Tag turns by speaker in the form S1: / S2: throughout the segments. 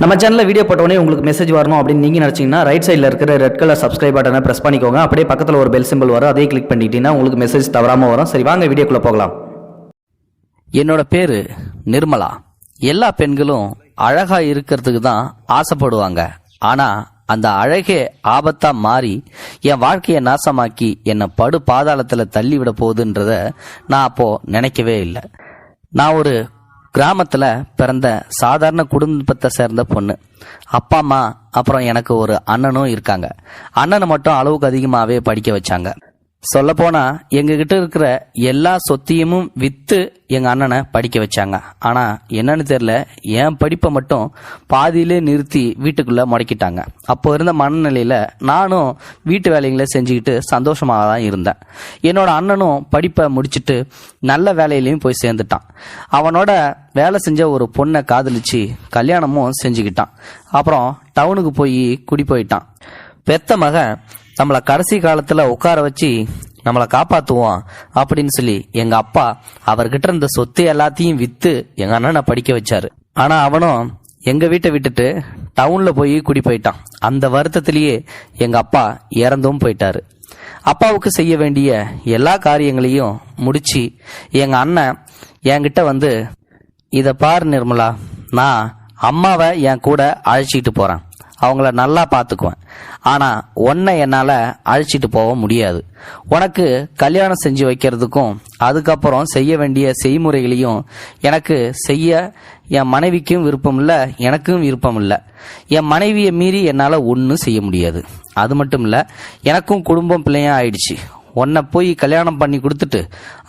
S1: நம்ம சேனலில் வீடியோ போட்டோடனே உங்களுக்கு மெசேஜ் வரணும் அப்படின்னு நீங்கள் நினச்சிங்கன்னா ரைட் சைடில் இருக்கிற ரெட் கலர் சப்ஸ்கிரைப் பட்டனை ப்ரெஸ் பண்ணிக்கோங்க. அப்படியே பக்கத்தில் ஒரு பெல் சிம்பிள் வரும், அதே கிளிக் பண்ணிட்டீங்கன்னா உங்களுக்கு மெசேஜ் தவறாமல் வரும். சரி, வாங்க வீடியோக்குள்ளே போகலாம்.
S2: என்னோட பேரு நிர்மலா. எல்லா பெண்களும் அழகா இருக்கிறதுக்கு தான் ஆசைப்படுவாங்க. ஆனா அந்த அழகே ஆபத்தா மாறி என் வாழ்க்கையை நாசமாக்கி என்னை படு பாதாளத்துல தள்ளி விட போகுதுன்றத நான் அப்போ நினைக்கவே இல்லை. நான் ஒரு கிராமத்துல பிறந்த சாதாரண குடும்பத்தை சேர்ந்த பொண்ணு. அப்பா அம்மா அப்புறம் எனக்கு ஒரு அண்ணனும் இருக்காங்க. அண்ணனை மட்டும் அளவுக்கு அதிகமாகவே படிக்க வச்சாங்க. சொல்லப்போனா எங்ககிட்ட இருக்கிற எல்லா சொத்தையும் வித்து எங்க அண்ணனை படிக்க வச்சாங்க. ஆனா என்னன்னு தெரியல, என் படிப்பை மட்டும் பாதியிலே நிறுத்தி வீட்டுக்குள்ள முடக்கிட்டாங்க. அப்போ இருந்த மனநிலையில நானும் வீட்டு வேலைகளை செஞ்சுக்கிட்டு சந்தோஷமாக தான் இருந்தேன். என்னோட அண்ணனும் படிப்பை முடிச்சுட்டு நல்ல வேலையிலையும் போய் சேர்ந்துட்டான். அவனோட வேலை செஞ்ச ஒரு பொண்ணை காதலிச்சு கல்யாணமும் செஞ்சுக்கிட்டான். அப்புறம் டவுனுக்கு போய் குடி போயிட்டான். பெத்த மகன் நம்மளை கடைசி காலத்துல உட்கார வச்சு நம்மளை காப்பாத்துவோம் அப்படின்னு சொல்லி எங்க அப்பா அவர்கிட்ட இருந்த சொத்து எல்லாத்தையும் வித்து எங்க அண்ணனை படிக்க வச்சாரு. ஆனா அவனும் எங்க வீட்டை விட்டுட்டு டவுன்ல போய் குடி போயிட்டான். அந்த வருத்தத்திலேயே எங்க அப்பா இறந்தும் போயிட்டாரு. அப்பாவுக்கு செய்ய வேண்டிய எல்லா காரியங்களையும் முடிச்சு எங்க அண்ணன் என்கிட்ட வந்து, இத பாரு நிர்மலா, நான் அம்மாவை என் கூட அழைச்சிட்டு போறேன், அவங்கள நல்லா பார்த்துக்குவேன். ஆனா உன்னை என்னால அழைச்சிட்டு போக முடியாது. உனக்கு கல்யாணம் செஞ்சு வைக்கிறதுக்கும் அதுக்கப்புறம் செய்ய வேண்டிய செய்முறைகளையும் எனக்கு செய்ய என் மனைவிக்கும் விருப்பம் இல்லை, எனக்கும் விருப்பம் இல்லை. என் மனைவியை மீறி என்னால் ஒன்றும் செய்ய முடியாது. அது மட்டும் இல்லை, எனக்கும் குடும்பம் பிள்ளையா ஆயிடுச்சு. உன்னை போய் கல்யாணம் பண்ணி கொடுத்துட்டு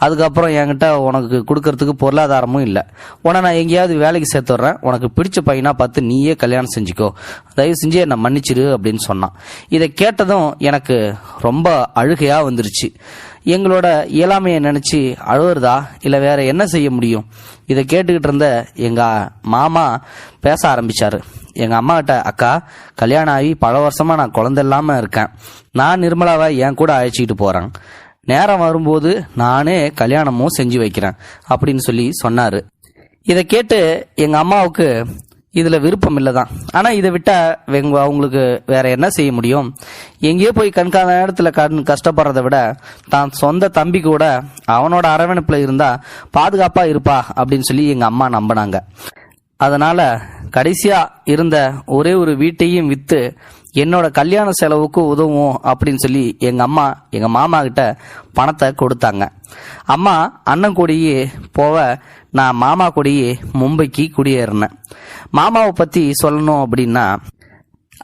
S2: அதுக்கப்புறம் என்கிட்ட உனக்கு கொடுக்கறதுக்கு பொருளாதாரமும் இல்லை. உன்னை நான் எங்கேயாவது வேலைக்கு சேர்த்துட்றேன், உனக்கு பிடிச்ச பையனா பார்த்து நீயே கல்யாணம் செஞ்சுக்கோ, தயவு செஞ்சு என்னை மன்னிச்சிரு அப்படின்னு சொன்னான். இதை கேட்டதும் எனக்கு ரொம்ப அழுகையா வந்துருச்சு. எங்களோட இயலாமையை நினைச்சு அழுவுறதா இல்லை வேற என்ன செய்ய முடியும்? இதை கேட்டுக்கிட்டு இருந்த எங்க மாமா பேச ஆரம்பிச்சாரு. எங்க அம்மா கிட்ட, அக்கா, கல்யாணம் ஆகி பல வருஷமா நான் குழந்தை இல்லாம இருக்கேன். நான் நிர்மலாவை என் கூட அழைச்சிக்கிட்டு போறேன். நேரம் வரும்போது நானே கல்யாணமும் செஞ்சு வைக்கிறேன் அப்படின்னு சொல்லி சொன்னாரு. இதை கேட்டு எங்க அம்மாவுக்கு இதுல விருப்பம் இல்லைதான். ஆனா இதை விட்டா அவங்களுக்கு வேற என்ன செய்ய முடியும்? எங்கேயோ போய் கண்காண நேரத்துல கஷ்டப்படுறதை விட தான் சொந்த தம்பி கூட அவனோட அரவணைப்புல இருந்தா பாதுகாப்பா இருப்பா அப்படின்னு சொல்லி எங்க அம்மா நம்பினாங்க. அதனால கடைசியா இருந்த ஒரே ஒரு வீட்டையும் வித்து என்னோட கல்யாண செலவுக்கு உதவும் அப்படின்னு சொல்லி எங்க அம்மா எங்க மாமா கிட்ட பணத்தை கொடுத்தாங்க. அம்மா அண்ணன் கூடயே போவ நான் மாமா கூடயே மும்பைக்கு குடியேறினேன். மாமாவை பத்தி சொல்லணும் அப்படின்னா,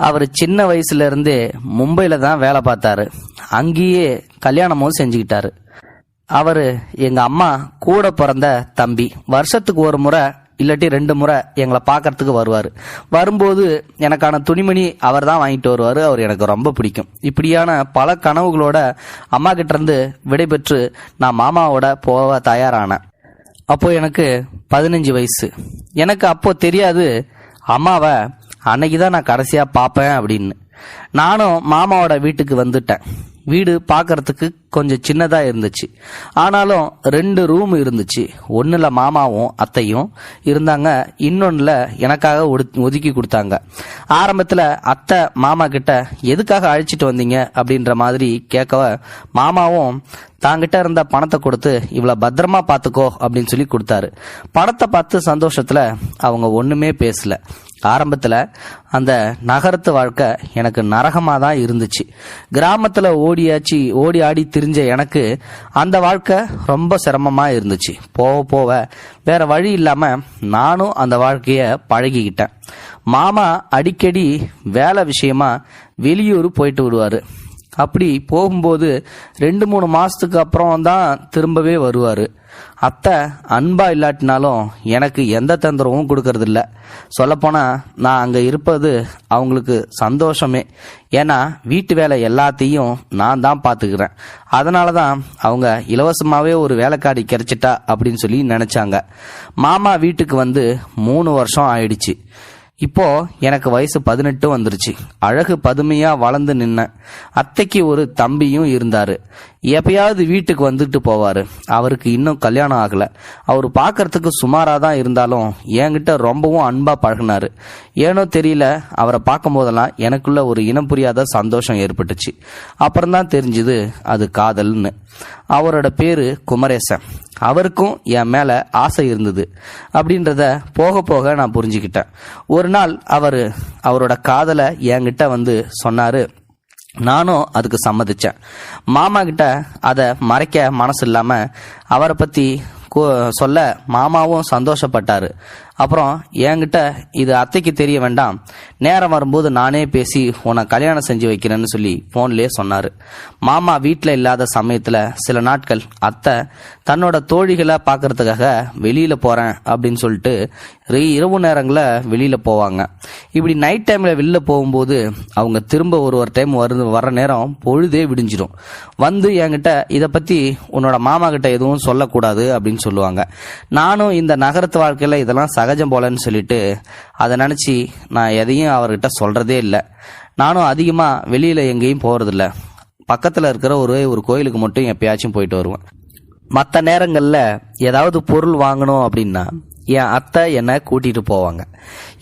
S2: அவர் சின்ன வயசுல இருந்தே மும்பையில தான் வேலை பார்த்தாரு. அங்கேயே கல்யாணமும் செஞ்சுக்கிட்டாரு. அவரு எங்க அம்மா கூட பிறந்த தம்பி. வருஷத்துக்கு ஒரு முறை இல்லாட்டி 2 முறை எங்களை பார்க்கறதுக்கு வருவார். வரும்போது எனக்கான துணிமணி அவர் தான் வாங்கிட்டு வருவார். அவர் எனக்கு ரொம்ப பிடிக்கும். இப்படியான பல கனவுகளோட அம்மா கிட்ட இருந்து விடைபெற்று நான் மாமாவோட போக தயாரானேன். அப்போ எனக்கு 15 வயசு. எனக்கு அப்போ தெரியாது அம்மாவை அன்னைக்கு தான் நான் கடைசியா பார்ப்பேன் அப்படின்னு. நானும் மாமாவோட வீட்டுக்கு வந்துட்டேன். வீடு பார்க்கறதுக்கு கொஞ்சம் சின்னதா இருந்துச்சு. ஆனாலும் 2 ரூம் இருந்துச்சு. ஒன்னுல மாமாவும் அத்தையும் இருந்தாங்க, இன்னொன்னுல எனக்காக ஒதுக்கி கொடுத்தாங்க. ஆரம்பத்துல அத்தை மாமா கிட்ட எதுக்காக அழைச்சிட்டு வந்தீங்க அப்படின்ற மாதிரி கேட்கவ, மாமாவும் தாங்கிட்ட இருந்த பணத்தை கொடுத்து இவ்வளவு பத்திரமா பாத்துக்கோ அப்படின்னு சொல்லி கொடுத்தாரு. பணத்தை பார்த்து சந்தோஷத்துல அவங்க ஒண்ணுமே பேசல. ஆரம்பத்துல அந்த நகரத்து வாழ்க்கை எனக்கு நரகமா தான் இருந்துச்சு. கிராமத்துல ஓடி ஆடி திரிஞ்ச எனக்கு அந்த வாழ்க்கை ரொம்ப சிரமமா இருந்துச்சு. போக போக வேற வழி இல்லாம நானும் அந்த வாழ்க்கைய பழகிக்கிட்டேன். மாமா அடிக்கடி வேலை விஷயமா வெளியூர் போயிட்டு விடுவாரு. அப்படி போகும்போது 2-3 மாசத்துக்கு அப்புறம் தான் திரும்பவே வருவாரு. அத்தை அன்பா இல்லாட்டினாலும் எனக்கு எந்த தொந்தரவும் கொடுக்கறது இல்ல. சொல்லப்போனா நான் அங்க இருப்பது அவங்களுக்கு சந்தோஷமே. ஏன்னா வீட்டு வேலை எல்லாத்தையும் நான் தான் பாத்துக்கிறேன். அதனாலதான் அவங்க இலவசமாவே ஒரு வேலைக்காரி கிடைச்சிட்டா அப்படின்னு சொல்லி நினைச்சாங்க. மாமா வீட்டுக்கு வந்து 3 வருஷம் ஆயிடுச்சு. இப்போ எனக்கு வயசு 18 வந்துருச்சு. அழகு பதுமையா வளர்ந்து நின்னேன். அத்தைக்கு ஒரு தம்பியும் இருந்தாரு. எப்பயாவது வீட்டுக்கு வந்துட்டு போவாரு. அவருக்கு இன்னும் கல்யாணம் ஆகல. அவர் பார்க்கறதுக்கு சுமாராக தான் இருந்தாலும் என்கிட்ட ரொம்பவும் அன்பா பழகினாரு. ஏனோ தெரியல, அவரை பார்க்கும் போதெல்லாம் எனக்குள்ள ஒரு இனம் புரியாத சந்தோஷம் ஏற்பட்டுச்சு. அப்புறம்தான் தெரிஞ்சுது அது காதல்னு. அவரோட பேரு குமரேசன். அவருக்கும் என் மேல ஆசை இருந்தது அப்படின்றத போக போக நான் புரிஞ்சுக்கிட்டேன். ஒரு நாள் அவரோட காதலை என்கிட்ட வந்து சொன்னாரு. நானும் அதுக்கு சம்மதிச்சேன். மாமா கிட்ட அதை மறைக்க மனசு இல்லாம அவரை பத்தி சொல்ல மாமாவும் சந்தோஷப்பட்டாரு. அப்புறம் என்கிட்ட இது அத்தைக்கு தெரிய வேண்டாம், நேரம் வரும்போது நானே பேசி உன்னை கல்யாணம் செஞ்சு வைக்கிறேன்னு சொல்லி போன்லயே சொன்னாரு. மாமா வீட்டில் இல்லாத சமயத்துல சில நாட்கள் அத்தை தன்னோட தோழிகளை பார்க்கறதுக்காக வெளியில போறேன் அப்படின்னு சொல்லிட்டு இரவு நேரங்களில் வெளியில போவாங்க. இப்படி நைட் டைம்ல வெளியில போகும்போது அவங்க திரும்ப ஒரு டைம் வர்ற நேரம் பொழுதே விடிஞ்சிடும். வந்து என்கிட்ட இதை பத்தி உன்னோட மாமா கிட்ட எதுவும் சொல்லக்கூடாது அப்படின்னு சொல்லுவாங்க. நானும் இந்த நகரத்து வாழ்க்கையில இதெல்லாம் சகஜம் போலன்னு சொல்லிட்டு அதை நினைச்சு நான் எதையும் அவர்கிட்ட சொல்றதே இல்லை. நானும் அதிகமா வெளியில எங்கேயும் போறதில்ல. பக்கத்துல இருக்கிற ஒரு கோயிலுக்கு மட்டும் எப்பயாச்சும் போயிட்டு வருவேன். மற்ற நேரங்கள்ல ஏதாவது பொருள் வாங்கணும் அப்படின்னா என் அத்தை என்னை கூட்டிட்டு போவாங்க.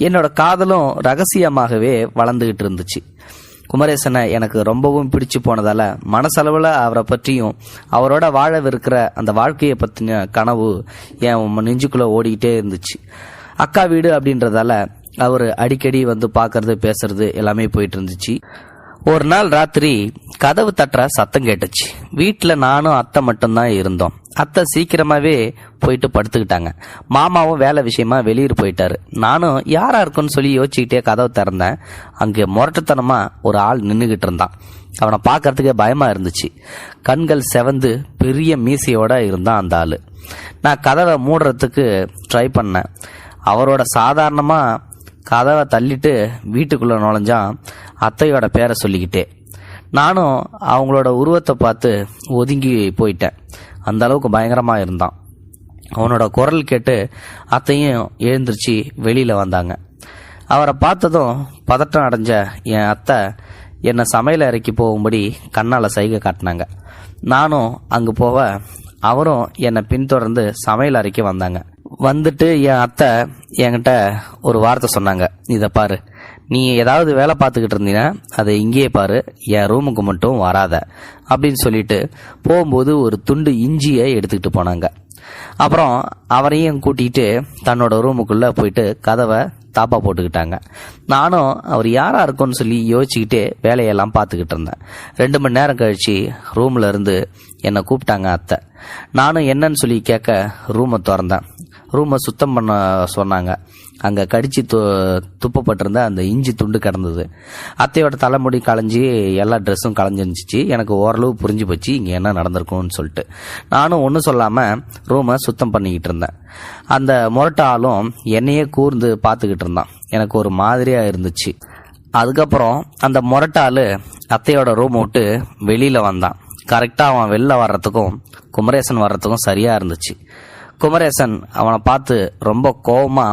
S2: என்னோட காதலும் ரகசியமாகவே வளர்ந்துகிட்டு இருந்துச்சு. குமரேசனை எனக்கு ரொம்பவும் பிடிச்சு போனதால மனசளவில் அவரை பற்றியும் அவரோட வாழவிருக்கிற அந்த வாழ்க்கையை பற்றின கனவு என் நெஞ்சுக்குள்ள ஓடிக்கிட்டே இருந்துச்சு. அக்கா வீடு அப்படின்றதால அவர் அடிக்கடி வந்து பார்க்கறது பேசுறது எல்லாமே போயிட்டு இருந்துச்சு. ஒரு நாள் ராத்திரி கதவு தட்டுற சத்தம் கேட்டுச்சு. வீட்டில் நானும் அத்தை மட்டும்தான் இருந்தோம். அத்தை சீக்கிரமாவே போயிட்டு படுத்துக்கிட்டாங்க. மாமாவும் வேலை விஷயமா வெளியூர் போயிட்டாரு. நானும் யாரா இருக்குன்னு சொல்லி யோசிச்சுக்கிட்டே கதவை திறந்தேன். அங்கே முரட்டுத்தனமா ஒரு ஆள் நின்றுகிட்டு இருந்தான். அவனை பார்க்கறதுக்கே பயமா இருந்துச்சு. கண்கள் செவந்து பெரிய மீசையோட இருந்தான் அந்த ஆளு. நான் கதவை மூடுறதுக்கு ட்ரை பண்ணேன். அவரோட சாதாரணமா கதவை தள்ளிட்டு வீட்டுக்குள்ள நுழைஞ்சான், அத்தையோட பேரை சொல்லிக்கிட்டே. நானும் அவங்களோட உருவத்தை பார்த்து ஒதுங்கி போயிட்டேன். அந்த அளவுக்கு பயங்கரமா இருந்தான். அவனோட குரல் கேட்டு அத்தையும் எழுந்திருச்சு வெளியில வந்தாங்க. அவரை பார்த்ததும் பதட்டம் அடைஞ்ச என் அத்தை என்னை சமையல் அறைக்கு போகும்படி கண்ணால சைகை காட்டினாங்க. நானும் அங்கு போக அவரும் என்னை பின்தொடர்ந்து சமையல் அறைக்கு வந்தாங்க. வந்துட்டு என் அத்தை என்கிட்ட ஒரு வார்த்தை சொன்னாங்க. இதை பாரு, நீ ஏதாவது வேலை பார்த்துக்கிட்டு இருந்தீங்கன்னா அதை இங்கேயே பாரு, என் ரூமுக்கு மட்டும் வராத அப்படின்னு சொல்லிட்டு போகும்போது ஒரு துண்டு இஞ்சியை எடுத்துக்கிட்டு போனாங்க. அப்புறம் அவரையும் கூட்டிகிட்டு தன்னோட ரூமுக்குள்ளே போயிட்டு கதவை தாப்பா போட்டுக்கிட்டாங்க. நானும் அவர் யாரா இருக்கும்னு சொல்லி யோசிச்சுக்கிட்டே வேலையெல்லாம் பார்த்துக்கிட்டு இருந்தேன். 2 மணி நேரம் கழிச்சு ரூம்ல இருந்து என்னை கூப்பிட்டாங்க அத்தை. நானும் என்னன்னு சொல்லி கேட்க ரூமை திறந்தேன். ரூமை சுத்தம் பண்ண சொன்னாங்க. அங்கே கடிச்சு துப்பப்பட்டிருந்த அந்த இஞ்சி துண்டு கிடந்தது. அத்தையோட தலைமுடி களைஞ்சி எல்லா ட்ரெஸ்ஸும் களைஞ்சிருந்துச்சு. எனக்கு ஓரளவு புரிஞ்சு போச்சு இங்கே என்ன நடந்திருக்கும்னு சொல்லிட்டு. நானும் ஒன்றும் சொல்லாமல் ரூமை சுத்தம் பண்ணிக்கிட்டு இருந்தேன். அந்த முரட்ட ஆளும் என்னையே கூர்ந்து பார்த்துக்கிட்டு இருந்தான். எனக்கு ஒரு மாதிரியாக இருந்துச்சு. அதுக்கப்புறம் அந்த முரட்டாளு அத்தையோட ரூம் விட்டு வெளியில் வந்தான். கரெக்டாக அவன் வெளில வர்றதுக்கும் குமரேசன் வர்றதுக்கும் சரியாக இருந்துச்சு. குமரேசன் அவனை பார்த்து ரொம்ப கோவமா,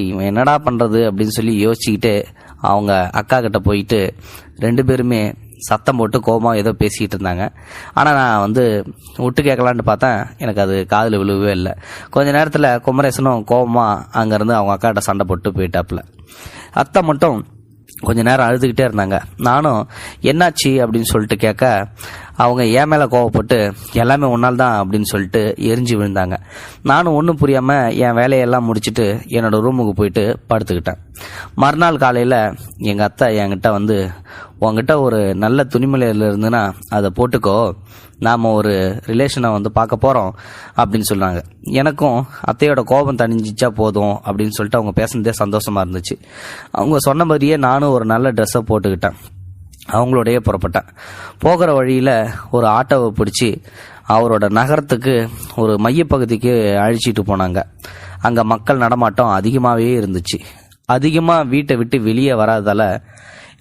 S2: இவன் என்னடா பண்ணுறது அப்படின்னு சொல்லி யோசிச்சுக்கிட்டு அவங்க அக்கா கிட்ட போயிட்டு 2 பேருமே சத்தம் போட்டு கோபமாக ஏதோ பேசிக்கிட்டு இருந்தாங்க. ஆனால் நான் விட்டு கேட்கலான்ட்டு பார்த்தேன். எனக்கு அது காதில் விழுவவே இல்லை. கொஞ்ச நேரத்தில் குமரேசனும் கோபமாக அங்கேருந்து அவங்க அக்காட்ட சண்டை போட்டு போயிட்டாப்புல. அத்தை மட்டும் கொஞ்ச நேரம் அழுதுகிட்டே இருந்தாங்க. நானும் என்னாச்சு அப்படின்னு சொல்லிட்டு கேட்க அவங்க என் மேலே கோவப்பட்டு எல்லாமே ஒன்றால் தான் அப்படின்னு சொல்லிட்டு எரிஞ்சு விழுந்தாங்க. நானும் ஒன்றும் புரியாமல் என் வேலையெல்லாம் முடிச்சுட்டு என்னோட ரூமுக்கு போயிட்டு படுத்துக்கிட்டேன். மறுநாள் காலையில் எங்கள் அத்தை என்கிட்ட உங்ககிட்ட ஒரு நல்ல துணிமலையில் இருந்துன்னா அதை போட்டுக்கோ, நாம் ஒரு ரிலேஷனை பார்க்க போகிறோம் அப்படின்னு சொன்னாங்க. எனக்கும் அத்தையோட கோபம் தணிஞ்சிச்சா போதும் அப்படின்னு சொல்லிட்டு அவங்க பேசுனதே சந்தோஷமாக இருந்துச்சு. அவங்க சொன்ன மாதிரியே நானும் ஒரு நல்ல ட்ரெஸ்ஸை போட்டுக்கிட்டேன். அவங்களோடையே புறப்பட்டேன். போகிற வழியில் ஒரு ஆட்டோவை பிடிச்சி அவரோட நகரத்துக்கு ஒரு மையப்பகுதிக்கு அழிச்சிட்டு போனாங்க. அங்கே மக்கள் நடமாட்டம் அதிகமாகவே இருந்துச்சு. அதிகமாக வீட்டை விட்டு வெளியே வராதால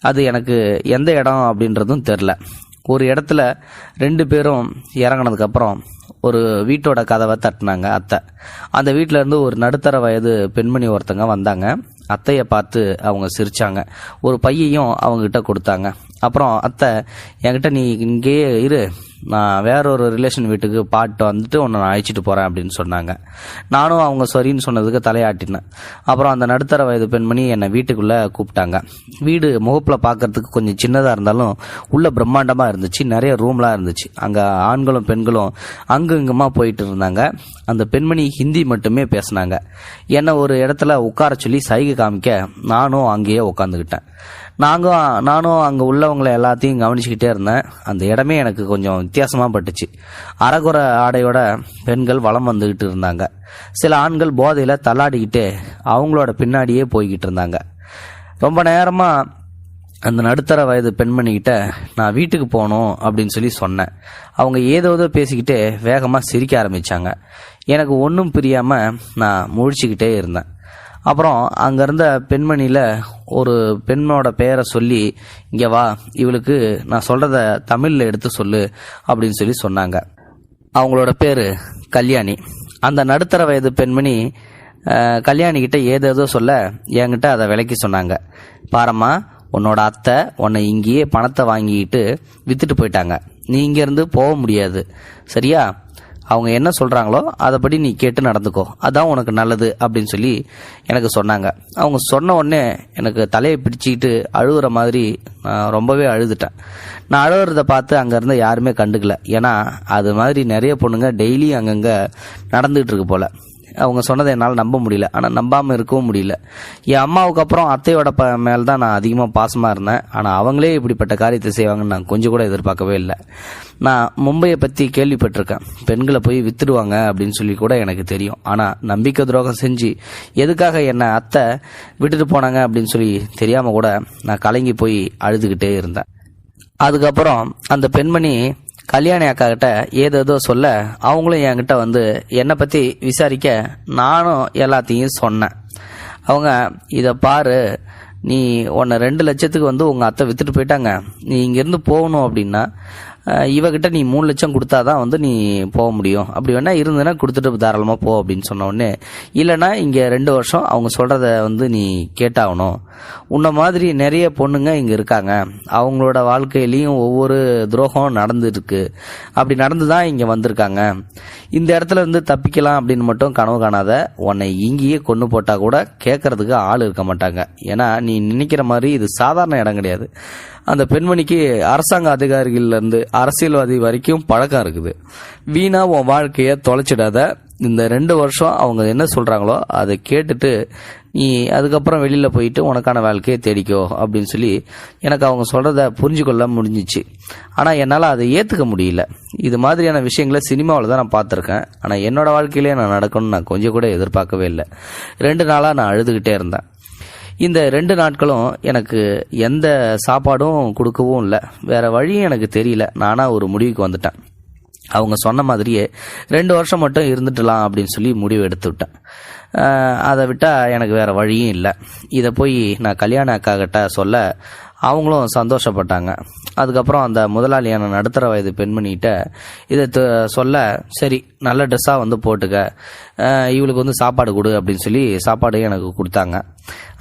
S2: அது எனக்கு எந்த இடம் அப்படின்றதும் தெரில. ஒரு இடத்துல 2 பேரும் இறங்கினதுக்கப்புறம் ஒரு வீட்டோட கதவை தட்டினாங்க அத்தை. அந்த வீட்டிலேருந்து ஒரு நடுத்தர வயது பெண்மணி ஒருத்தங்க வந்தாங்க. அத்தையை பார்த்து அவங்க சிரிச்சாங்க. ஒரு பையையும் அவங்ககிட்ட கொடுத்தாங்க. அப்புறம் அத்தை என்கிட்ட, நீ இங்கேயே இரு, நான் வேற ஒரு ரிலேஷன் வீட்டுக்கு பாட்டு வந்துட்டு உன்னை நான் அழைச்சிட்டு போகிறேன் அப்படின்னு சொன்னாங்க. நானும் அவங்க சரின்னு சொன்னதுக்கு தலையாட்டினேன். அப்புறம் அந்த நடுத்தர வயது பெண்மணி என்னை வீட்டுக்குள்ளே கூப்பிட்டாங்க. வீடு முகப்பில் பார்க்கறதுக்கு கொஞ்சம் சின்னதாக இருந்தாலும் உள்ள பிரம்மாண்டமாக இருந்துச்சு. நிறைய ரூம்லாம் இருந்துச்சு. அங்கே ஆண்களும் பெண்களும் அங்கு இங்குமா போயிட்டு இருந்தாங்க. அந்த பெண்மணி ஹிந்தி மட்டுமே பேசினாங்க. என்னை ஒரு இடத்துல உட்கார சொல்லி சைகை காமிக்க நானும் அங்கேயே உட்காந்துக்கிட்டேன். நானும் அங்கே உள்ளவங்களை எல்லாத்தையும் கவனிச்சுக்கிட்டே இருந்தேன். அந்த இடமே எனக்கு கொஞ்சம் வித்தியாசமாக பட்டுச்சு. அரைகுறை ஆடையோட பெண்கள் வலம் வந்துக்கிட்டு இருந்தாங்க. சில ஆண்கள் போதையில் தள்ளாடிக்கிட்டு அவங்களோட பின்னாடியே போய்கிட்டு இருந்தாங்க. ரொம்ப நேரமாக அந்த நடுத்தர வயது பெண்மணிக்கிட்ட நான் வீட்டுக்கு போகணும் அப்படின்னு சொல்லி சொன்னேன். அவங்க ஏதோ பேசிக்கிட்டு வேகமாக சிரிக்க ஆரம்பித்தாங்க. எனக்கு ஒன்றும் புரியாமல் நான் முழிச்சுக்கிட்டே இருந்தேன். அப்புறம் அங்கே இருந்த பெண்மணியில் ஒரு பெண்ணோட பெயரை சொல்லி, இங்கே வா, இவளுக்கு நான் சொல்கிறத தமிழில் எடுத்து சொல்லு அப்படின்னு சொல்லி சொன்னாங்க. அவங்களோட பேர் கல்யாணி. அந்த நடுத்தர வயது பெண்மணி கல்யாணிக்கிட்ட ஏதேதோ சொல்ல என்கிட்ட அதை விளக்கி சொன்னாங்க. பாரம்மா, உன்னோட அத்தை உன்னை இங்கேயே பணத்தை வாங்கிட்டு வித்துட்டு போயிட்டாங்க. நீ இங்கேருந்து போக முடியாது, சரியா? அவங்க என்ன சொல்கிறாங்களோ அதைப்படி நீ கேட்டு நடந்துக்கோ, அதான் உனக்கு நல்லது அப்படின்னு சொல்லி எனக்கு சொன்னாங்க. அவங்க சொன்ன உடனே எனக்கு தலையை பிடிச்சிக்கிட்டு அழுகிற மாதிரி நான் ரொம்பவே அழுதுட்டேன். நான் அழுகிறத பார்த்து அங்கேருந்து யாருமே கண்டுக்கல. ஏன்னா அது மாதிரி நிறைய பொண்ணுங்க டெய்லி அங்கங்கே நடந்துகிட்டு இருக்கு போல். அவங்க சொன்னதை என்னால் நம்ப முடியல. ஆனால் நம்பாமல் இருக்கவும் முடியல. என் அம்மாவுக்கு அப்புறம் அத்தையோட மேலே தான் நான் அதிகமாக பாசமாக இருந்தேன். ஆனால் அவங்களே இப்படிப்பட்ட காரியத்தை செய்வாங்கன்னு நான் கொஞ்சம் கூட எதிர்பார்க்கவே இல்லை. நான் மும்பையை பற்றி கேள்விப்பட்டிருக்கேன். பெண்களை போய் வித்துடுவாங்க அப்படின்னு சொல்லி கூட எனக்கு தெரியும். ஆனால் நம்பிக்கை துரோகம் செஞ்சு எதுக்காக என்னை அத்தை விட்டுட்டு போனாங்க அப்படின்னு சொல்லி தெரியாமல் கூட நான் கலங்கி போய் அழுதுகிட்டே இருந்தேன். அதுக்கப்புறம் அந்த பெண்மணி கல்யாணி அக்கா கிட்ட ஏதேதோ சொல்ல அவங்களும் என்கிட்ட வந்து என்னை பற்றி விசாரிக்க நானும் எல்லாத்தையும் சொன்னேன். அவங்க, இதை பாரு, நீ உன்னை 2 லட்சத்துக்கு வந்து உங்கள் அத்தை வித்துட்டு போயிட்டாங்க. நீ இங்கேருந்து போகணும் அப்படின்னா இவகிட்ட நீ 3 லட்சம் கொடுத்தாதான் வந்து நீ போக முடியும். அப்படி வேணா இருந்ததுன்னா கொடுத்துட்டு தாராளமாக போ அப்படின்னு சொன்ன உடனே, இல்லைனா இங்கே 2 வருஷம் அவங்க சொல்கிறத வந்து நீ கேட்டாகணும். உன்ன மாதிரி நிறைய பொண்ணுங்க இங்கே இருக்காங்க. அவங்களோட வாழ்க்கையிலையும் ஒவ்வொரு துரோகம் நடந்துருக்கு. அப்படி நடந்து தான் இங்கே வந்திருக்காங்க. இந்த இடத்துல இருந்து தப்பிக்கலாம் அப்படின்னு மட்டும் கனவு காணாத. உன்னை இங்கேயே கொண்டு போட்டால் கூட கேட்கறதுக்கு ஆள் இருக்க மாட்டாங்க. ஏன்னா நீ நினைக்கிற மாதிரி இது சாதாரண இடம் கிடையாது. அந்த பெண்மணிக்கு அரசாங்க அதிகாரிகள்லேருந்து அரசியல்வாதி வரைக்கும் பழக்கம் இருக்குது. வீணா உன் வாழ்க்கையை தொலைச்சிடாத. இந்த 2 வருஷம் அவங்க என்ன சொல்கிறாங்களோ அதை கேட்டுட்டு நீ அதுக்கப்புறம் வெளியில் போயிட்டு உனக்கான வாழ்க்கையை தேடிக்கோ அப்படின்னு சொல்லி எனக்கு அவங்க சொல்கிறத புரிஞ்சுக்கொள்ள முடிஞ்சிச்சு. ஆனால் என்னால் அதை ஏற்றுக்க முடியல. இது மாதிரியான விஷயங்களை சினிமாவில் தான் நான் பார்த்துருக்கேன். ஆனால் என்னோடய வாழ்க்கையிலே நான் நடக்கணும்னு நான் கொஞ்சம் கூட எதிர்பார்க்கவே இல்லை. 2 நாளாக நான் அழுதுகிட்டே இருந்தேன். இந்த 2 நாட்களும் எனக்கு எந்த சாப்பாடும் கொடுக்கவும் இல்லை. வேறு வழியும் எனக்கு தெரியல. நானாக ஒரு முடிவுக்கு வந்துட்டேன். அவங்க சொன்ன மாதிரியே 2 வருஷம் மட்டும் இருந்துட்டலாம் அப்படின்னு சொல்லி முடிவு எடுத்து விட்டேன். அதை விட்டால் எனக்கு வேறு வழியும் இல்லை. இதை போய் நான் கல்யாண அக்கா கிட்ட சொல்ல அவங்களும் சந்தோஷப்பட்டாங்க. அதுக்கப்புறம் அந்த முதலாளியான நடுத்தர வயது பெண்மணிகிட்ட இதை சொல்ல, சரி நல்ல ட்ரெஸ்ஸாக வந்து போட்டுக்க, இவளுக்கு வந்து சாப்பாடு கொடு அப்படின்னு சொல்லி சாப்பாடு எனக்கு கொடுத்தாங்க.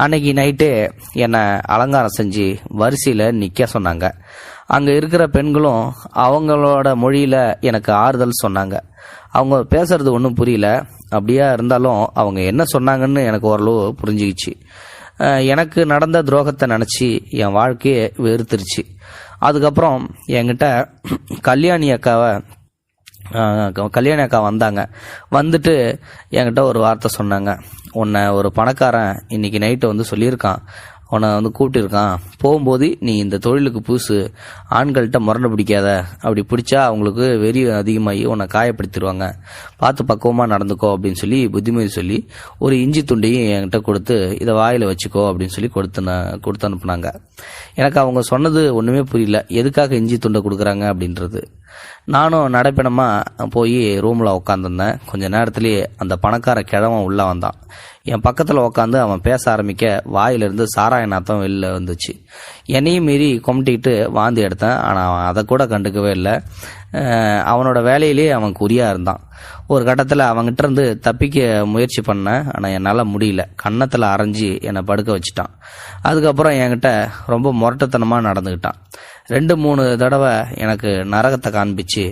S2: அன்னைக்கு நைட்டே என்னை அலங்காரம் செஞ்சு வரிசையில் நிற்க சொன்னாங்க. அங்கே இருக்கிற பெண்களும் அவங்களோட மொழியில் எனக்கு ஆறுதல் சொன்னாங்க. அவங்க பேசுறது ஒன்றும் புரியல. அப்படியா இருந்தாலும் அவங்க என்ன சொன்னாங்கன்னு எனக்கு ஓரளவு புரிஞ்சுக்கிச்சு. எனக்கு நடந்த துரோகத்தை நினச்சி என் வாழ்க்கையே வெறுத்துருச்சு. அதுக்கப்புறம் என்கிட்ட கல்யாணி அக்கா வந்தாங்க. வந்துட்டு என்கிட்ட ஒரு வார்த்தை சொன்னாங்க. உன்னை ஒரு பணக்காரன் இன்னைக்கு நைட்டு வந்து சொல்லியிருக்கான், உன்னை வந்து கூப்பிட்டுருக்கான். போகும்போது நீ இந்த தொழிலுக்கு புதுசு, ஆண்கள்கிட்ட முரண்டு பிடிக்காத. அப்படி பிடிச்சா அவங்களுக்கு வெறி அதிகமாகி உன்னை காயப்படுத்திடுவாங்க. பார்த்து பக்குவமாக நடந்துக்கோ அப்படின்னு சொல்லி புத்திமதி சொல்லி ஒரு இஞ்சி துண்டையும் என்கிட்ட கொடுத்து இதை வாயில் வச்சுக்கோ அப்படின்னு சொல்லி கொடுத்து அனுப்புனாங்க. எனக்கு அவங்க சொன்னது ஒன்றுமே புரியல. எதுக்காக இஞ்சி துண்டை கொடுக்குறாங்க அப்படின்றது. நானும் நடைப்பயணமாக போய் ரூமில் உட்காந்துருந்தேன். கொஞ்ச நேரத்துலேயே அந்த பணக்கார கிழவன் உள்ளே வந்தான். என் பக்கத்தில் உட்காந்து அவன் பேச ஆரம்பிக்க வாயிலிருந்து சாராய நாத்தம் வெளில வந்துச்சு. என்னையும் மீறி கொமட்டிக்கிட்டு வாந்தி எடுத்தேன். ஆனால் அவன் அதை கூட கண்டுக்கவே இல்லை. அவனோட வேலையிலேயே அவன் குறியாக இருந்தான். ஒரு கட்டத்தில் அவங்ககிட்ட இருந்து தப்பிக்க முயற்சி பண்ணேன். ஆனால் என்னால் முடியல. கன்னத்தில் அரைஞ்சி என்னை படுக்க வச்சுட்டான். அதுக்கப்புறம் என்கிட்ட ரொம்ப முரட்டுத்தனமாக நடந்துக்கிட்டான். 2-3 தடவை எனக்கு நரகத்தை காண்பிச்சு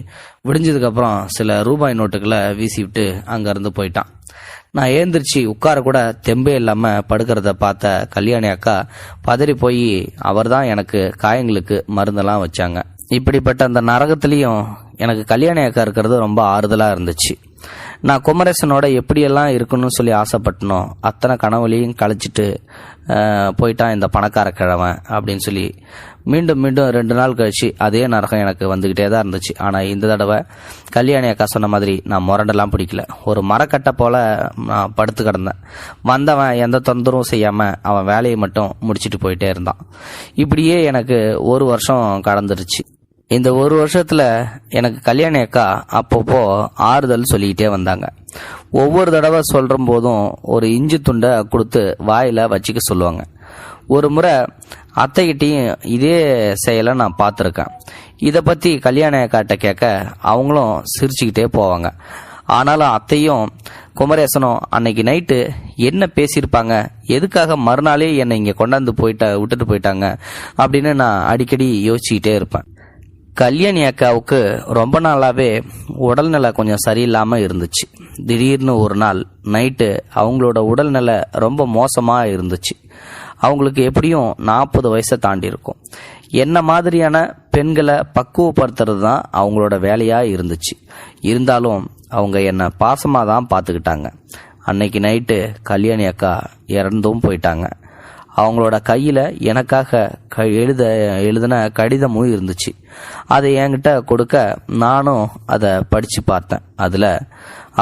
S2: விடிஞ்சதுக்கப்புறம் சில ரூபாய் நோட்டுகளை வீசி விட்டு அங்கேருந்து போயிட்டான். நான் ஏந்திரிச்சு உட்கார கூட தெம்பே இல்லாமல் படுக்கிறத பார்த்த கல்யாணி அக்கா பதறி போய் அவர் தான் எனக்கு காயங்களுக்கு மருந்தெல்லாம் வச்சாங்க. இப்படிப்பட்ட அந்த நரகத்துலேயும் எனக்கு கல்யாணி அக்கா இருக்கிறது ரொம்ப ஆறுதலாக இருந்துச்சு. நான் குமரேசனோட எப்படியெல்லாம் இருக்கணும்னு சொல்லி ஆசைப்பட்டனோ அத்தனை கனவுலையும் கழிச்சிட்டு போயிட்டான் இந்த பணக்கார கிழவன் அப்படின்னு சொல்லி மீண்டும் 2 நாள் கழிச்சு அதே நரகம் எனக்கு வந்துக்கிட்டே தான் இருந்துச்சு. ஆனால் இந்த தடவை கல்யாணி அக்கா சொன்ன மாதிரி நான் முரண்டெல்லாம் பிடிக்கல. ஒரு மரக்கட்டை போல் நான் படுத்து கிடந்தேன். வந்தவன் எந்த தொந்தரவும் செய்யாமல் அவன் வேலையை மட்டும் முடிச்சுட்டு போயிட்டே இருந்தான். இப்படியே எனக்கு 1 வருஷம் கடந்துருச்சு. இந்த 1 வருஷத்தில் எனக்கு கல்யாணி அக்கா அப்பப்போ ஆறுதல் சொல்லிக்கிட்டே வந்தாங்க. ஒவ்வொரு தடவை சொல்கிற போதும் ஒரு இஞ்சி துண்டை கொடுத்து வாயில் வச்சுக்க சொல்லுவாங்க. ஒரு முறை அத்தைகிட்டையும் இதே செயலை நான் பார்த்துருக்கேன். இதை பற்றி கல்யாணி அக்காட்ட கேட்க அவங்களும் சிரிச்சுக்கிட்டே போவாங்க. ஆனாலும் அத்தையும் குமரேசனும் அன்னைக்கு நைட்டு என்ன பேசியிருப்பாங்க, எதுக்காக மறுநாளே என்னை இங்கே கொண்டாந்து விட்டுட்டு போயிட்டாங்க அப்படின்னு நான் அடிக்கடி யோசிச்சுக்கிட்டே இருப்பேன். கல்யாணி அக்காவுக்கு ரொம்ப நாளாகவே உடல்நிலை கொஞ்சம் சரியில்லாமல் இருந்துச்சு. திடீர்னு ஒரு நாள் நைட்டு அவங்களோட உடல்நிலை ரொம்ப மோசமாக இருந்துச்சு. அவங்களுக்கு எப்படியும் 40 வயசை தாண்டி இருக்கும். என்ன மாதிரியான பெண்களை பக்குவப்படுத்துறது தான் அவங்களோட வேலையாக இருந்துச்சு. இருந்தாலும் அவங்க என்னை பாசமாக தான் பார்த்துக்கிட்டாங்க. அன்னைக்கு நைட்டு கல்யாணி அக்கா இறந்தும் போயிட்டாங்க. அவங்களோட கையில் எனக்காக எழுதின கடிதமும் இருந்துச்சு. அதை என்கிட்ட கொடுக்க நானும் அதை படித்து பார்த்தேன். அதில்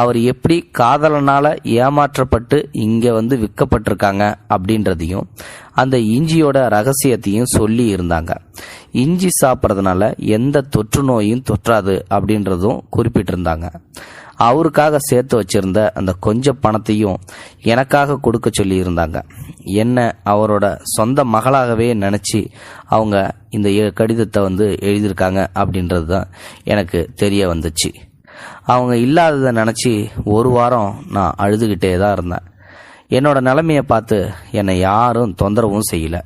S2: அவர் எப்படி காதலனால் ஏமாற்றப்பட்டு இங்கே வந்து விற்கப்பட்டிருக்காங்க அப்படின்றதையும் அந்த இஞ்சியோட ரகசியத்தையும் சொல்லி இருந்தாங்க. இஞ்சி சாப்பிட்றதுனால எந்த தொற்று நோயும் தொற்றாது அப்படின்றதும் குறிப்பிட்டிருந்தாங்க. அவருக்காக சேர்த்து வச்சிருந்த அந்த கொஞ்சம் பணத்தையும் எனக்காக கொடுக்க சொல்லி இருந்தாங்க. என்ன அவரோட சொந்த மகளாகவே நினச்சி அவங்க இந்த கடிதத்தை வந்து எழுதியிருக்காங்க அப்படின்றது தான் எனக்கு தெரிய வந்துச்சு. அவங்க இல்லாததை நினச்சி 1 வாரம் நான் அழுதுகிட்டே தான் இருந்தேன். என்னோட நிலைமையை பார்த்து என்னை யாரும் தொந்தரவும் செய்யலை.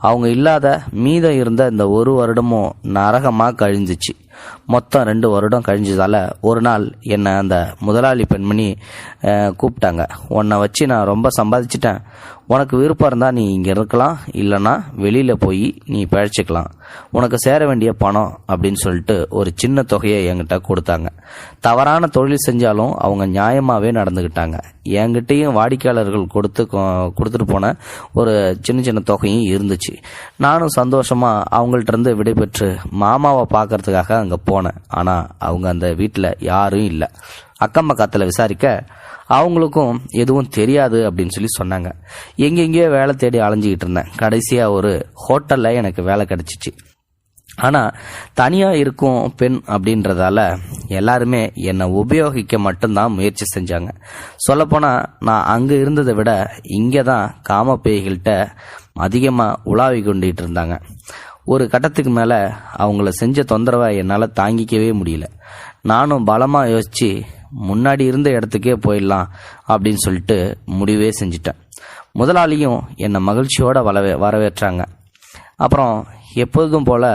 S2: அவங்க இல்லாத மீதம் இருந்த இந்த 1 வருடமும் நரகமாக கழிஞ்சிச்சு. மொத்தம் 2 வருடம் கழிஞ்சதால் ஒரு நாள் என்னை அந்த முதலாளி பெண்மணி கூப்பிட்டாங்க. உன்னை வச்சு நான் ரொம்ப சம்பாதிச்சிட்டேன், உனக்கு விருப்பம் இருந்தால் நீ இங்கே இருக்கலாம், இல்லைன்னா வெளியில் போய் நீ பிழைச்சிக்கலாம், உனக்கு சேர வேண்டிய பணம் அப்படின்னு சொல்லிட்டு ஒரு சின்ன தொகையை என்கிட்ட கொடுத்தாங்க. தவறான தொழில் செஞ்சாலும் அவங்க நியாயமாகவே நடந்துக்கிட்டாங்க. என்கிட்டையும் வாடிக்கையாளர்கள் கொடுத்துட்டு போன ஒரு சின்ன தொகையும் இருந்துச்சு. நானும் சந்தோஷமாக அவங்கள்ட்ட இருந்து விடைபெற்று மாமாவை பார்க்கறதுக்காக அங்கே போனேன். ஆனால் அவங்க அந்த வீட்டில் யாரும் இல்லை. அக்கம் பக்கத்தில் விசாரிக்க அவங்களுக்கும் எதுவும் தெரியாது அப்படின்னு சொல்லி சொன்னாங்க. எங்கெங்கேயோ வேலை தேடி அலைஞ்சிக்கிட்டு இருந்தேன். கடைசியாக ஒரு ஹோட்டலில் எனக்கு வேலை கிடச்சிச்சு. ஆனால் தனியாக இருக்கும் பெண் அப்படின்றதால எல்லாருமே என்னை உபயோகிக்க மட்டும்தான் முயற்சி செஞ்சாங்க. சொல்லப்போனால் நான் அங்கே இருந்ததை விட இங்கே தான் காமப்பேய்கள்கிட்ட அதிகமாக உலாவி கொண்டுகிட்டு இருந்தாங்க. ஒரு கட்டத்துக்கு மேலே அவங்கள செஞ்ச தொந்தரவை என்னால் தாங்கிக்கவே முடியல. நானும் பலமாக யோசித்து முன்னாடி இருந்த இடத்துக்கே போயிடலாம் அப்படின்னு சொல்லிட்டு முடிவே செஞ்சிட்டேன். முதலாளியும் என்னை மகிழ்ச்சியோடு வரவேற்றாங்க. அப்புறம் எப்போதும் போல்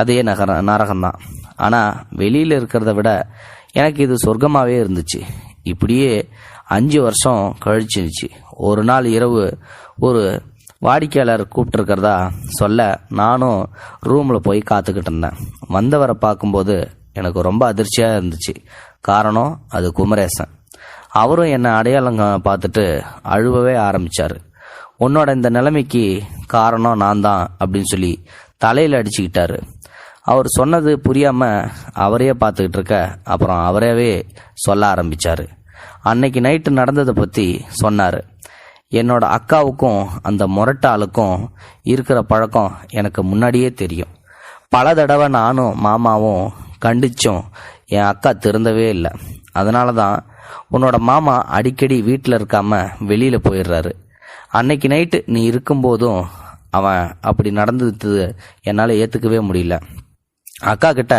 S2: அதே நரகம்தான். ஆனால் வெளியில் இருக்கிறத விட எனக்கு இது சொர்க்கமாகவே இருந்துச்சு. இப்படியே 5 வருஷம் கழிச்சிருச்சு. ஒரு நாள் இரவு ஒரு வாடிக்கையாளர் கூப்பிட்டுருக்கிறதா சொல்ல நானும் ரூமில் போய் காத்துக்கிட்டு இருந்தேன். வந்தவரை பார்க்கும்போது எனக்கு ரொம்ப அதிர்ச்சியாக இருந்துச்சு. காரணம் அது குமரேசன். அவரும் என்னை அடையாளம் பார்த்துட்டு அழுவவே ஆரம்பித்தார். உன்னோட இந்த நிலைமைக்கு காரணம் நான் தான் அப்படின்னு சொல்லி தலையில் அடிச்சுக்கிட்டாரு. அவர் சொன்னது புரியாமல் அவரையே பார்த்துக்கிட்டு இருக்க அப்புறம் அவரவே சொல்ல ஆரம்பித்தார். அன்னைக்கு நைட்டு நடந்ததை பற்றி சொன்னார். என்னோட அக்காவுக்கும் அந்த முரட்டாளுக்கும் இருக்கிற பழக்கம் எனக்கு முன்னாடியே தெரியும். பல தடவை நானும் மாமாவும் கண்டிச்சும் என் அக்கா திருந்தவே இல்லை. அதனால தான் உன்னோட மாமா அடிக்கடி வீட்டில் இருக்காம வெளியில் போயிடுறாரு. அன்னைக்கு நைட்டு நீ இருக்கும்போதும் அவன் அப்படி நடந்தது என்னால் ஏற்றுக்கவே முடியல. அக்கா கிட்ட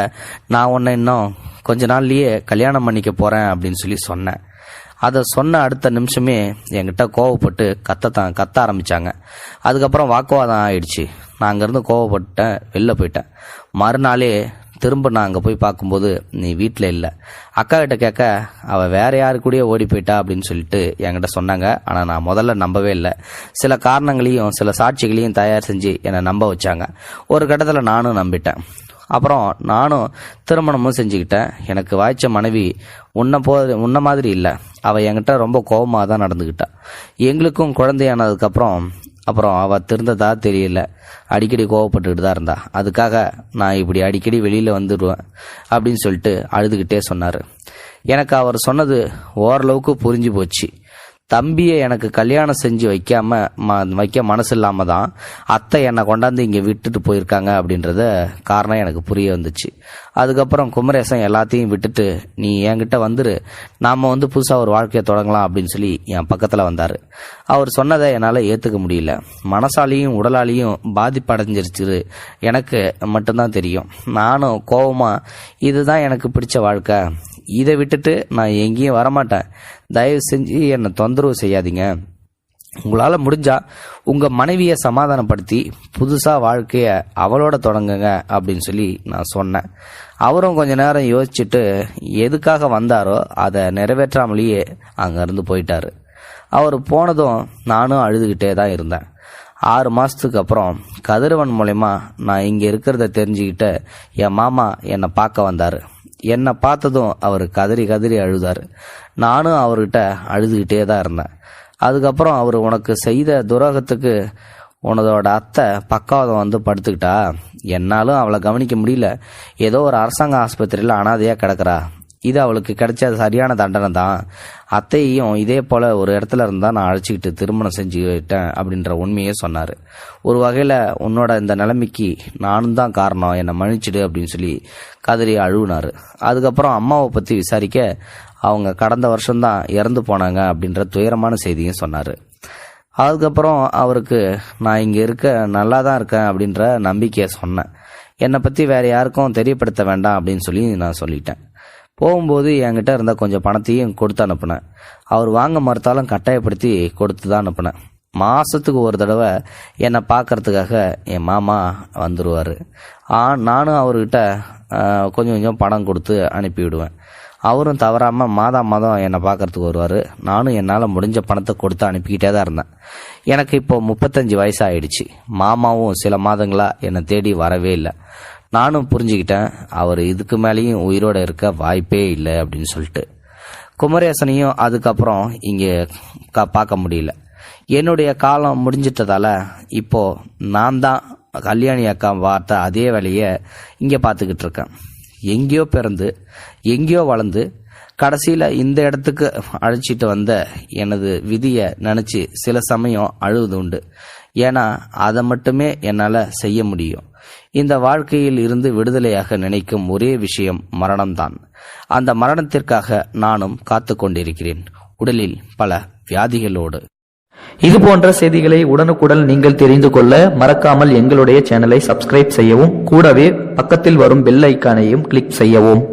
S2: நான் உன்னை இன்னும் கொஞ்ச நாள்லயே கல்யாணம் பண்ணிக்க போறேன் அப்படின்னு சொல்லி சொன்னேன். அதை சொன்ன அடுத்த நிமிஷமே என்கிட்ட கோவப்பட்டு கத்த ஆரம்பிச்சாங்க. அதுக்கப்புறம் வாக்குவாதம் ஆயிடுச்சு. நான் அங்கேருந்து கோவப்பட்டேன், வெளில போயிட்டேன். மறுநாளே திரும்ப நான் அங்கே போய் பார்க்கும்போது நீ வீட்டில் இல்லை. அக்கா கிட்ட கேட்க அவள் வேற யாரு கூடயே ஓடி போயிட்டா அப்படின்னு சொல்லிட்டு என்கிட்ட சொன்னாங்க. ஆனால் நான் முதல்ல நம்பவே இல்லை. சில காரணங்களையும் சில சாட்சிகளையும் தயார் செஞ்சு என்னை நம்ப வச்சாங்க. ஒரு கட்டத்தில் நானும் நம்பிட்டேன். அப்புறம் நானும் திருமணமும் செஞ்சுக்கிட்டேன். எனக்கு வாய்ச்ச மனைவி உன்ன மாதிரி இல்லை. அவள் என்கிட்ட ரொம்ப கோபமாக தான் நடந்துக்கிட்டா. எங்களுக்கும் குழந்தையானதுக்கப்புறம் அவள் திருந்ததா தெரியல. அடிக்கடி கோவப்பட்டுக்கிட்டு தான் இருந்தா. அதுக்காக நான் இப்படி அடிக்கடி வெளியில் வந்துடுவேன் அப்படின்னு சொல்லிட்டு அழுதுகிட்டே சொன்னார். எனக்கு அவர் சொன்னது ஓரளவுக்கு புரிஞ்சு போச்சு. தம்பியை எனக்கு கல்யாணம் செஞ்சு வைக்க மனசு இல்லாம தான் அத்தை என்னை கொண்டாந்து இங்கே விட்டுட்டு போயிருக்காங்க அப்படின்றத காரணம் எனக்கு புரிய வந்துச்சு. அதுக்கப்புறம் குமரேசன் எல்லாத்தையும் விட்டுட்டு நீ என்கிட்ட வந்துரு, நாம புதுசாக ஒரு வாழ்க்கையை தொடங்கலாம் அப்படின்னு சொல்லி என் பக்கத்தில் வந்தார். அவர் சொன்னதை என்னால் ஏற்றுக்க முடியல. மனசாலையும் உடலாலையும் பாதிப்படைஞ்சிருச்சு எனக்கு மட்டும்தான் தெரியும். நானும் கோபமா இதுதான் எனக்கு பிடிச்ச வாழ்க்கை, இதை விட்டுட்டு நான் எங்கேயும் வரமாட்டேன், தயவு செஞ்சு என்னை தொந்தரவு செய்யாதீங்க, உங்களால் முடிஞ்சா உங்கள் மனைவியை சமாதானப்படுத்தி புதுசாக வாழ்க்கையை அவளோட தொடங்குங்க அப்படின்னு சொல்லி நான் சொன்னேன். அவரும் கொஞ்ச நேரம் யோசிச்சுட்டு எதுக்காக வந்தாரோ அதை நிறைவேற்றாமலேயே அங்கேருந்து போயிட்டாரு. அவர் போனதும் நானும் அழுதுகிட்டே தான் இருந்தேன். 6 மாதத்துக்கு அப்புறம் கதிரவன் மூலமா நான் இங்கே இருக்கிறத தெரிஞ்சுக்கிட்டு என் மாமா என்னை பார்க்க வந்தார். என்னை பார்த்ததும் அவர் கதறி அழுதார். நானும் அவர்கிட்ட அழுதுகிட்டே தான் இருந்தேன். அதுக்கப்புறம் அவர் உனக்கு செய்த துரோகத்துக்கு உனதோட அத்தை பக்கவாதம் படுத்துக்கிட்டா, என்னாலும் அவளை கவனிக்க முடியல, ஏதோ ஒரு அரசாங்க ஆஸ்பத்திரியில் அனாதையாக கிடக்கிறா, இது அவளுக்கு கிடைச்ச சரியான தண்டனை தான். அத்தையையும் இதே போல் ஒரு இடத்துல இருந்தால் நான் அழைச்சிக்கிட்டு திருமணம் செஞ்சுக்கிட்டேன் அப்படின்ற உண்மையே சொன்னார். ஒரு வகையில் உன்னோட இந்த நிலைமைக்கு நானும் தான் காரணம், என்னை மன்னிச்சிடு அப்படின்னு சொல்லி கதறி அழுவினார். அதுக்கப்புறம் அம்மாவை பற்றி விசாரிக்க அவங்க கடந்த வருஷம்தான் இறந்து போனாங்க அப்படின்ற துயரமான செய்தியும் சொன்னார். அதுக்கப்புறம் அவருக்கு நான் இங்கே இருக்க நல்லா தான் இருக்கேன் அப்படின்ற நம்பிக்கையை சொன்னேன். என்னை பற்றி வேறு யாருக்கும் தெரியப்படுத்த வேண்டாம் அப்படின்னு சொல்லி நான் சொல்லிட்டேன். போகும்போது என்கிட்ட இருந்த கொஞ்சம் பணத்தையும் கொடுத்து அனுப்புனேன். அவர் வாங்க மறுத்தாலும் கட்டாயப்படுத்தி கொடுத்து தான் அனுப்புனேன். மாதத்துக்கு ஒரு தடவை என்னை பார்க்கறதுக்காக என் மாமா வந்துடுவார். நானும் அவர்கிட்ட கொஞ்சம் பணம் கொடுத்து அனுப்பிவிடுவேன். அவரும் தவறாமல் மாதம் என்னை பார்க்கறதுக்கு வருவார். நானும் என்னால் முடிஞ்ச பணத்தை கொடுத்து அனுப்பிக்கிட்டே தான் இருந்தேன். எனக்கு இப்போ 35 வயசு ஆயிடுச்சு. மாமாவும் சில மாதங்களாக என்னை தேடி வரவே இல்லை. நானும் புரிஞ்சுக்கிட்டேன் அவர் இதுக்கு மேலேயும் உயிரோடு இருக்க வாய்ப்பே இல்லை அப்படின்னு சொல்லிட்டு. குமரேசனையும் அதுக்கப்புறம் இங்கே பார்க்க முடியல. என்னுடைய காலம் முடிஞ்சிட்டதால இப்போ நான் தான் கல்யாணி அக்கா பார்த்த அதே வேலையை இங்கே பார்த்துக்கிட்டு இருக்கேன். எங்கேயோ பிறந்து எங்கேயோ வளர்ந்து கடைசியில் இந்த இடத்துக்கு அழைச்சிட்டு வந்த எனது விதியை நினச்சி சில சமயம் அழுவது உண்டு. ஏன்னா அதை மட்டுமே என்னால் செய்ய முடியும். இந்த வாழ்க்கையில் இருந்து விடுதலையாக நினைக்கும் ஒரே விஷயம் மரணம்தான். அந்த மரணத்திற்காக நானும் காத்து கொண்டிருக்கிறேன், உடலில் பல வியாதிகளோடு.
S1: இது போன்ற செய்திகளை உடனுக்குடன் நீங்கள் தெரிந்து கொள்ள மறக்காமல் எங்களுடைய சேனலை சப்ஸ்கிரைப் செய்யவும், கூடவே பக்கத்தில் வரும் பெல் ஐக்கானையும் கிளிக் செய்யவும்.